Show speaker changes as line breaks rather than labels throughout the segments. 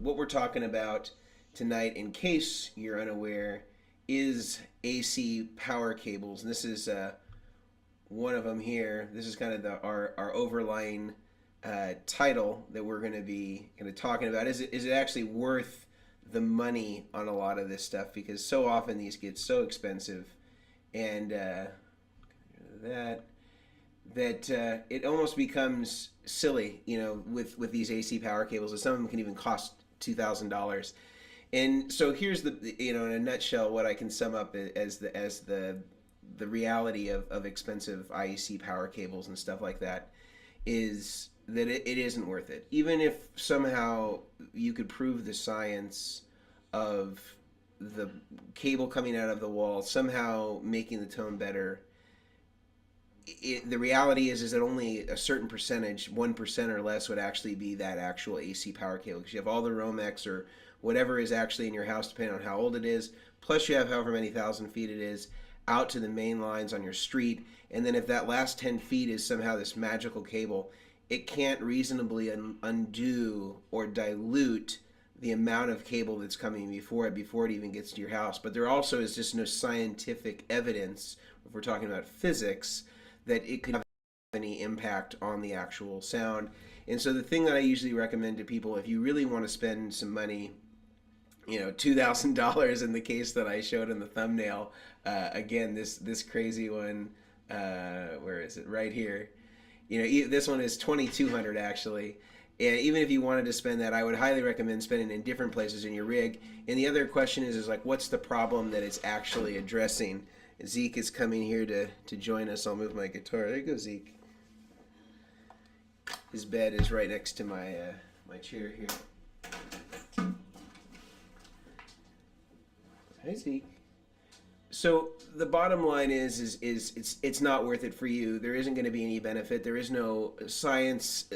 What we're talking about tonight, in case you're unaware, is AC power cables. And this is one of them here. This is kind of our overlying title that we're going to be kind of talking about. Is it actually worth the money on a lot of this stuff? Because so often these get so expensive, and that it almost becomes silly, with these AC power cables. And some of them can even cost $2,000. And so here's in a nutshell, what I can sum up as the reality of expensive IEC power cables and stuff like that is that it isn't worth it. Even if somehow you could prove the science of the cable coming out of the wall somehow making the tone better, the reality is that only a certain percentage, 1% or less, would actually be that actual AC power cable, because you have all the Romex or whatever is actually in your house, depending on how old it is, plus you have however many thousand feet it is out to the main lines on your street. And then if that last 10 feet is somehow this magical cable, it can't reasonably undo or dilute the amount of cable that's coming before it even gets to your house. But there also is just no scientific evidence, if we're talking about physics, that it could have any impact on the actual sound. And so the thing that I usually recommend to people, if you really want to spend some money, $2,000 in the case that I showed in the thumbnail, again, this crazy one, where is it? Right here. This one is $2,200 actually. And even if you wanted to spend that, I would highly recommend spending in different places in your rig. And the other question is like, what's the problem that it's actually addressing? Zeke is coming here to join us. I'll move my guitar. There you go, Zeke. His bed is right next to my my chair here. Hi, Zeke. So the bottom line is it's not worth it for you. There isn't going to be any benefit. There is no science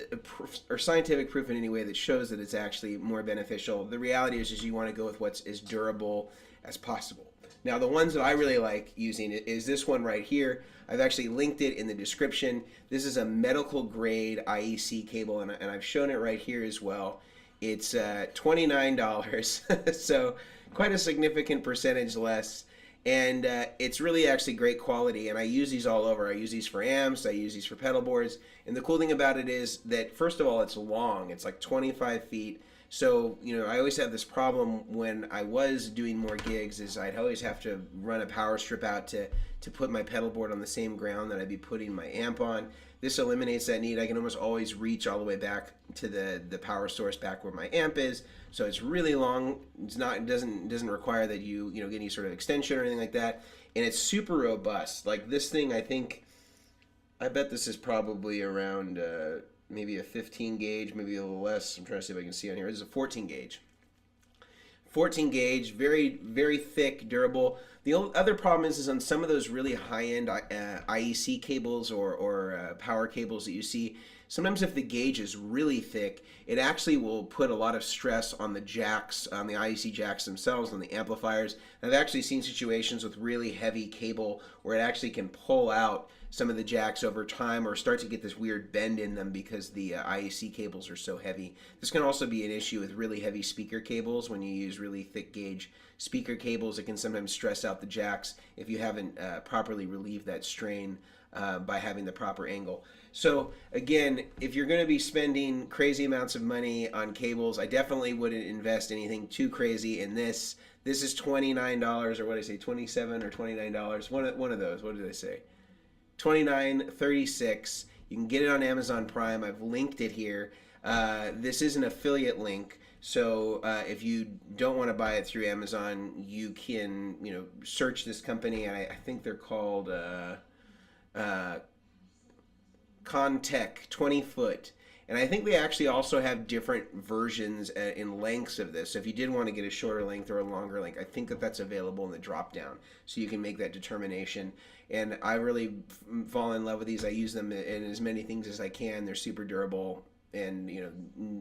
or scientific proof in any way that shows that it's actually more beneficial. The reality is you want to go with what's as durable as possible. Now, the ones that I really like using is this one right here. I've actually linked it in the description. This is a medical grade IEC cable, and I've shown it right here as well. It's $29, so quite a significant percentage less. And it's really actually great quality, and I use these all over. I use these for amps, I use these for pedal boards. And the cool thing about it is that, first of all, it's long. It's like 25 feet. So, I always have this problem when I was doing more gigs, is I'd always have to run a power strip out to put my pedal board on the same ground that I'd be putting my amp on. This eliminates that need. I can almost always reach all the way back to the power source back where my amp is. So it's really long. It doesn't require that you get any sort of extension or anything like that. And it's super robust. Like this thing, I bet this is probably around maybe a 15 gauge, maybe a little less. I'm trying to see if I can see on here. This is a 14 gauge. 14 gauge, very, very thick, durable. The other problem is on some of those really high-end IEC cables or power cables that you see, sometimes if the gauge is really thick, it actually will put a lot of stress on the jacks, on the IEC jacks themselves, on the amplifiers. And I've actually seen situations with really heavy cable where it actually can pull out some of the jacks over time or start to get this weird bend in them because the IEC cables are so heavy. This can also be an issue with really heavy speaker cables. When you use really thick gauge speaker cables, it can sometimes stress out the jacks if you haven't properly relieved that strain by having the proper angle. So again, if you're going to be spending crazy amounts of money on cables, I definitely wouldn't invest anything too crazy in this. This is $29, or what did I say, 27 or $29? One of those. What did I say? $29.36. You can get it on Amazon Prime. I've linked it here. This is an affiliate link, so if you don't want to buy it through Amazon, you can search this company, and I think they're called Contech 20 foot. And I think they actually also have different versions in lengths of this. So if you did want to get a shorter length or a longer length, I think that's available in the drop down. So you can make that determination. And I really fall in love with these. I use them in as many things as I can. They're super durable. and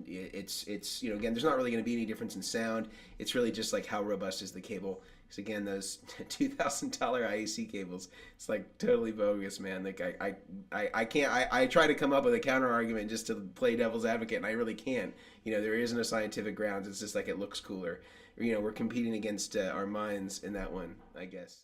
it's again, there's not really going to be any difference in sound. It's really just like how robust is the cable. Because again, those $2,000 IEC cables, it's like totally bogus, man. Like I can't. I try to come up with a counter argument just to play devil's advocate, and I really can't. There isn't a scientific grounds. It's just like it looks cooler. We're competing against our minds in that one, I guess.